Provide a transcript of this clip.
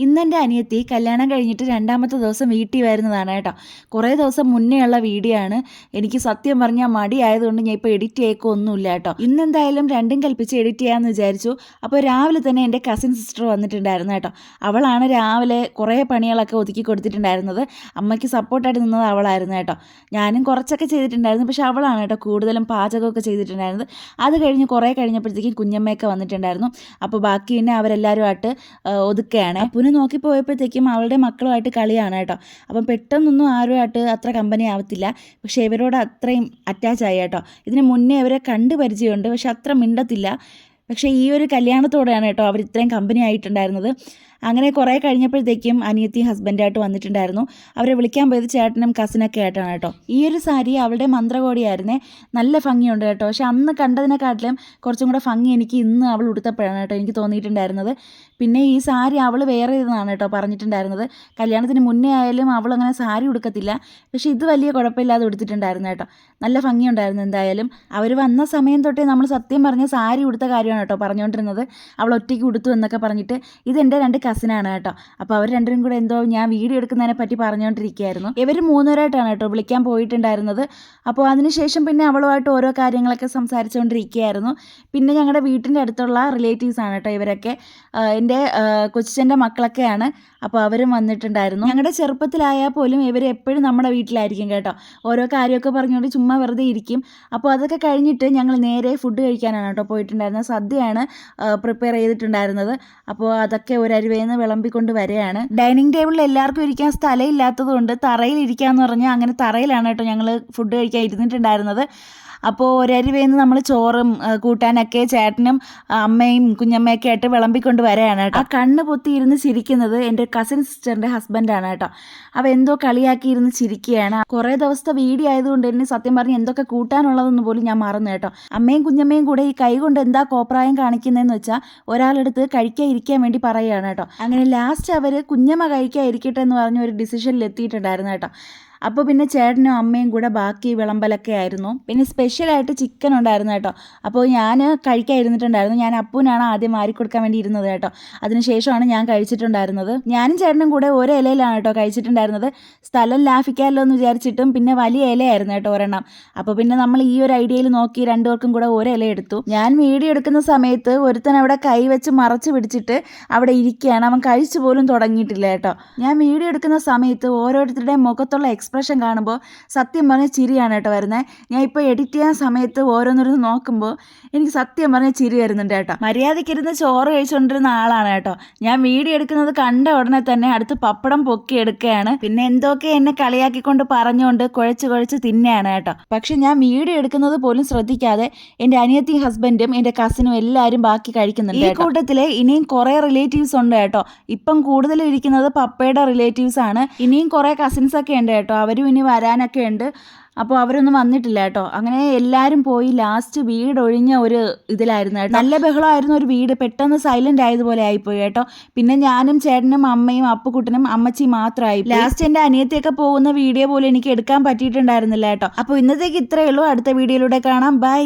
ഇന്നെൻ്റെ അനിയത്തി കല്യാണം കഴിഞ്ഞിട്ട് രണ്ടാമത്തെ ദിവസം വീട്ടിൽ വരുന്നതാണ് കേട്ടോ. കുറേ ദിവസം മുന്നേ ഉള്ള വീഡിയോ ആണ്. എനിക്ക് സത്യം പറഞ്ഞാൽ മടിയായതുകൊണ്ട് ഞാൻ ഇപ്പോൾ എഡിറ്റ് ചെയ്യൊന്നുമില്ല കേട്ടോ. ഇന്നെന്തായാലും രണ്ടും കൽപ്പിച്ച് എഡിറ്റ് ചെയ്യാമെന്ന് വിചാരിച്ചു. അപ്പോൾ രാവിലെ തന്നെ എൻ്റെ കസിൻ സിസ്റ്റർ വന്നിട്ടുണ്ടായിരുന്നു കേട്ടോ. അവളാണ് രാവിലെ കുറേ പണികളൊക്കെ ഒതുക്കി കൊടുത്തിട്ടുണ്ടായിരുന്നത്. അമ്മയ്ക്ക് സപ്പോർട്ടായിട്ട് നിന്നത് അവളായിരുന്നു കേട്ടോ. ഞാനും കുറച്ചൊക്കെ ചെയ്തിട്ടുണ്ടായിരുന്നു, പക്ഷേ അവളാണ് കേട്ടോ കൂടുതലും പാചകമൊക്കെ ചെയ്തിട്ടുണ്ടായിരുന്നത്. അത് കഴിഞ്ഞ് കുറേ കഴിഞ്ഞപ്പോഴത്തേക്കും കുഞ്ഞമ്മയൊക്കെ വന്നിട്ടുണ്ടായിരുന്നു. അപ്പോൾ ബാക്കി പിന്നെ അവരെല്ലാവരുമായിട്ട് ഒതുക്കുകയാണ്. നോക്കി പോയപ്പോഴത്തേക്കും അവളുടെ മക്കളുമായിട്ട് കളിയാണ് കേട്ടോ. അപ്പം പെട്ടെന്നൊന്നും ആരുമായിട്ട് അത്ര കമ്പനി ആവത്തില്ല, പക്ഷേ ഇവരോട് അത്രയും അറ്റാച്ച് ആയി കേട്ടോ. ഇതിന് മുന്നേ അവരെ കണ്ടു പരിചയമുണ്ട്, പക്ഷെ അത്ര മിണ്ടത്തില്ല. പക്ഷേ ഈ ഒരു കല്യാണത്തോടെയാണ് കേട്ടോ അവർ ഇത്രയും കമ്പനി ആയിട്ടുണ്ടായിരുന്നത്. അങ്ങനെ കുറേ കഴിഞ്ഞപ്പോഴത്തേക്കും അനിയത്തി ഹസ്ബൻഡായിട്ട് വന്നിട്ടുണ്ടായിരുന്നു. അവരെ വിളിക്കാൻ പോയത് ചേട്ടനും കസിനൊക്കെ ആയിട്ടാണ് കേട്ടോ. ഈ ഒരു സാരി അവളുടെ മന്ത്രകോടിയായിരുന്നേ. നല്ല ഭംഗിയുണ്ട് കേട്ടോ. പക്ഷെ അന്ന് കണ്ടതിനെക്കാട്ടിലും കുറച്ചും കൂടെ ഭംഗി എനിക്ക് ഇന്ന് അവൾ ഉടുത്തപ്പോഴാണ് കേട്ടോ എനിക്ക് തോന്നിയിട്ടുണ്ടായിരുന്നത്. പിന്നെ ഈ സാരി അവൾ വേറെ ഇതെന്നാണ് കേട്ടോ പറഞ്ഞിട്ടുണ്ടായിരുന്നത്. കല്യാണത്തിന് മുന്നേ ആയാലും അവളങ്ങനെ സാരി ഉടുക്കത്തില്ല, പക്ഷേ ഇത് വലിയ കുഴപ്പമില്ലാതെ ഉടുത്തിട്ടുണ്ടായിരുന്നു കേട്ടോ. നല്ല ഭംഗിയുണ്ടായിരുന്നു. എന്തായാലും അവർ വന്ന സമയം തൊട്ടേ നമ്മൾ സത്യം പറഞ്ഞ സാരി ഉടുത്ത കാര്യമാണ് കേട്ടോ പറഞ്ഞുകൊണ്ടിരുന്നത്. അവൾ ഒറ്റയ്ക്ക് ഉടുത്തു എന്നൊക്കെ പറഞ്ഞിട്ട്. ഇതെൻ്റെ രണ്ട് കസിനാണ് കേട്ടോ. അപ്പോൾ അവർ രണ്ടും കൂടെ എന്തോ ഞാൻ വീഡിയോ എടുക്കുന്നതിനെ പറ്റി പറഞ്ഞുകൊണ്ടിരിക്കുകയായിരുന്നു. ഇവർ മൂന്നുപേരായിട്ടാണ് കേട്ടോ വിളിക്കാൻ പോയിട്ടുണ്ടായിരുന്നത്. അപ്പോൾ അതിനുശേഷം പിന്നെ അവളുമായിട്ട് ഓരോ കാര്യങ്ങളൊക്കെ സംസാരിച്ചുകൊണ്ടിരിക്കുകയായിരുന്നു. പിന്നെ ഞങ്ങളുടെ വീട്ടിൻ്റെ അടുത്തുള്ള റിലേറ്റീവ്സാണ് കേട്ടോ ഇവരൊക്കെ. എൻ്റെ കൊച്ചിൻ്റെ മക്കളൊക്കെയാണ്. അപ്പോൾ അവരും വന്നിട്ടുണ്ടായിരുന്നു. ഞങ്ങളുടെ ചെറുപ്പത്തിലായാൽ പോലും ഇവർ എപ്പോഴും നമ്മുടെ വീട്ടിലായിരിക്കും കേട്ടോ. ഓരോ കാര്യമൊക്കെ പറഞ്ഞുകൊണ്ട് ചുമ്മാ വെറുതെ ഇരിക്കും. അപ്പോൾ അതൊക്കെ കഴിഞ്ഞിട്ട് ഞങ്ങൾ നേരെ ഫുഡ് കഴിക്കാനാണ് കേട്ടോ പോയിട്ടുണ്ടായിരുന്നത്. സദ്യയാണ് പ്രിപ്പയർ ചെയ്തിട്ടുണ്ടായിരുന്നത്. അപ്പോൾ അതൊക്കെ ഒരു അരുവേന്ന് വിളമ്പിക്കൊണ്ട് വരികയാണ്. ഡൈനിങ് ടേബിളിൽ എല്ലാവർക്കും ഇരിക്കാൻ സ്ഥലം ഇല്ലാത്തതുകൊണ്ട് തറയിൽ ഇരിക്കാമെന്ന് പറഞ്ഞാൽ അങ്ങനെ തറയിലാണ് കേട്ടോ ഞങ്ങൾ ഫുഡ് കഴിക്കാൻ ഇരുന്നിട്ടുണ്ടായിരുന്നത്. അപ്പോൾ ഒരരുവേന്ന് നമ്മൾ ചോറും കൂട്ടാനൊക്കെ ചേട്ടനും അമ്മയും കുഞ്ഞമ്മയൊക്കെ ആയിട്ട് വിളമ്പിക്കൊണ്ട് വരികയാണ് കേട്ടോ. ആ കണ്ണ് പൊത്തിയിരുന്ന് ചിരിക്കുന്നത് എൻ്റെ കസിൻ സിസ്റ്ററിൻ്റെ ഹസ്ബൻഡാണ് കേട്ടോ. അവ എന്തോ കളിയാക്കി ഇരുന്ന് ചിരിക്കുകയാണ്. കുറേ ദിവസത്തെ വീഡിയോ ആയതുകൊണ്ട് എന്നെ സത്യം പറഞ്ഞ് എന്തൊക്കെ കൂട്ടാനുള്ളതെന്ന് പോലും ഞാൻ മറന്നു കേട്ടോ. അമ്മയും കുഞ്ഞമ്മയും കൂടെ ഈ കൈ കൊണ്ട് എന്താ കോപ്രായം കാണിക്കുന്നതെന്ന് വെച്ചാൽ ഒരാളെടുത്ത് കഴിക്കാൻ ഇരിക്കാൻ വേണ്ടി പറയുകയാണ് കേട്ടോ. അങ്ങനെ ലാസ്റ്റ് അവർ കുഞ്ഞമ്മ കഴിക്കാൻ ഇരിക്കട്ടെ എന്ന് പറഞ്ഞ ഒരു ഡിസിഷനിൽ എത്തിയിട്ടുണ്ടായിരുന്നു കേട്ടോ. അപ്പോൾ പിന്നെ ചേട്ടനും അമ്മയും കൂടെ ബാക്കി വിളമ്പലൊക്കെ ആയിരുന്നു. പിന്നെ സ്പെഷ്യലായിട്ട് ചിക്കൻ ഉണ്ടായിരുന്നു കേട്ടോ. അപ്പോൾ ഞാൻ കഴിക്കാൻ ഇരുന്നിട്ടുണ്ടായിരുന്നു. ഞാൻ അപ്പൂനാണ് ആദ്യം മാറിക്കൊടുക്കാൻ വേണ്ടി ഇരുന്നത് കേട്ടോ. അതിനുശേഷമാണ് ഞാൻ കഴിച്ചിട്ടുണ്ടായിരുന്നത്. ഞാനും ചേട്ടനും കൂടെ ഒരു ഇലയിലാണ് കേട്ടോ കഴിച്ചിട്ടുണ്ടായിരുന്നത്. സ്ഥലം ലാഭിക്കാമല്ലോ എന്ന് വിചാരിച്ചിട്ടും പിന്നെ വലിയ ഇലയായിരുന്നു കേട്ടോ ഒരെണ്ണം. അപ്പോൾ പിന്നെ നമ്മൾ ഈ ഒരു ഐഡിയയിൽ നോക്കി രണ്ടുപേർക്കും കൂടെ ഒരു ഇല എടുത്തു. ഞാൻ വീഡിയോ എടുക്കുന്ന സമയത്ത് ഒരുത്തൻ അവിടെ കൈ വെച്ച് മറച്ച് പിടിച്ചിട്ട് അവിടെ ഇരിക്കുകയാണ്. അവൻ കഴിച്ചു പോലും തുടങ്ങിയിട്ടില്ല കേട്ടോ. ഞാൻ വീഡിയോ എടുക്കുന്ന സമയത്ത് ഓരോരുത്തരുടെയും മുഖത്തുള്ള എക്സ്പ്രഷൻ കാണുമ്പോൾ സത്യം പറഞ്ഞ ചിരിയാണ് കേട്ടോ വരുന്നത്. ഞാൻ ഇപ്പോൾ എഡിറ്റ് ചെയ്യാൻ സമയത്ത് ഓരോന്നിരുന്ന് നോക്കുമ്പോൾ എനിക്ക് സത്യം പറഞ്ഞ ചിരി വരുന്നുണ്ട് കേട്ടോ. മര്യാദയ്ക്കിരുന്ന് ചോറ് കഴിച്ചുകൊണ്ടിരുന്ന ആളാണ് കേട്ടോ. ഞാൻ വീഡിയോ എടുക്കുന്നത് കണ്ട ഉടനെ തന്നെ അടുത്ത് പപ്പടം പൊക്കി എടുക്കുകയാണ്. പിന്നെ എന്തൊക്കെ എന്നെ കളിയാക്കിക്കൊണ്ട് പറഞ്ഞുകൊണ്ട് കുഴച്ച് തിന്നെയാണ് കേട്ടോ. പക്ഷെ ഞാൻ വീഡിയോ എടുക്കുന്നത് പോലും ശ്രദ്ധിക്കാതെ എൻ്റെ അനിയത്തി ഹസ്ബൻഡും എൻ്റെ കസിനും എല്ലാവരും ബാക്കി കഴിക്കുന്നുണ്ട്. ഈ കൂട്ടത്തിൽ ഇനിയും കുറേ റിലേറ്റീവ്സ് ഉണ്ട് കേട്ടോ. ഇപ്പം കൂടുതലും ഇരിക്കുന്നത് പപ്പയുടെ റിലേറ്റീവ്സ് ആണ്. ഇനിയും കുറേ കസിൻസ് ഒക്കെ ഉണ്ട് കേട്ടോ. അവരും ഇനി വരാനൊക്കെ ഉണ്ട്. അപ്പോൾ അവരൊന്നും വന്നിട്ടില്ല കേട്ടോ. അങ്ങനെ എല്ലാവരും പോയി ലാസ്റ്റ് വീട് ഒഴിഞ്ഞ ഒരു ഇതിലായിരുന്നു കേട്ടോ. നല്ല ബഹളമായിരുന്നു ഒരു വീട്. പെട്ടെന്ന് സൈലൻ്റ് ആയതുപോലെ ആയിപ്പോയി കേട്ടോ. പിന്നെ ഞാനും ചേട്ടനും അമ്മയും അപ്പുക്കുട്ടനും അമ്മച്ചി മാത്രമായി. ലാസ്റ്റ് എൻ്റെ അനിയത്തിയൊക്കെ പോകുന്ന വീഡിയോ പോലും എനിക്ക് എടുക്കാൻ പറ്റിയിട്ടുണ്ടായിരുന്നില്ല കേട്ടോ. അപ്പോൾ ഇന്നത്തേക്ക് ഇത്രയേ ഉള്ളൂ. അടുത്ത വീഡിയോയിലൂടെ കാണാം. ബൈ.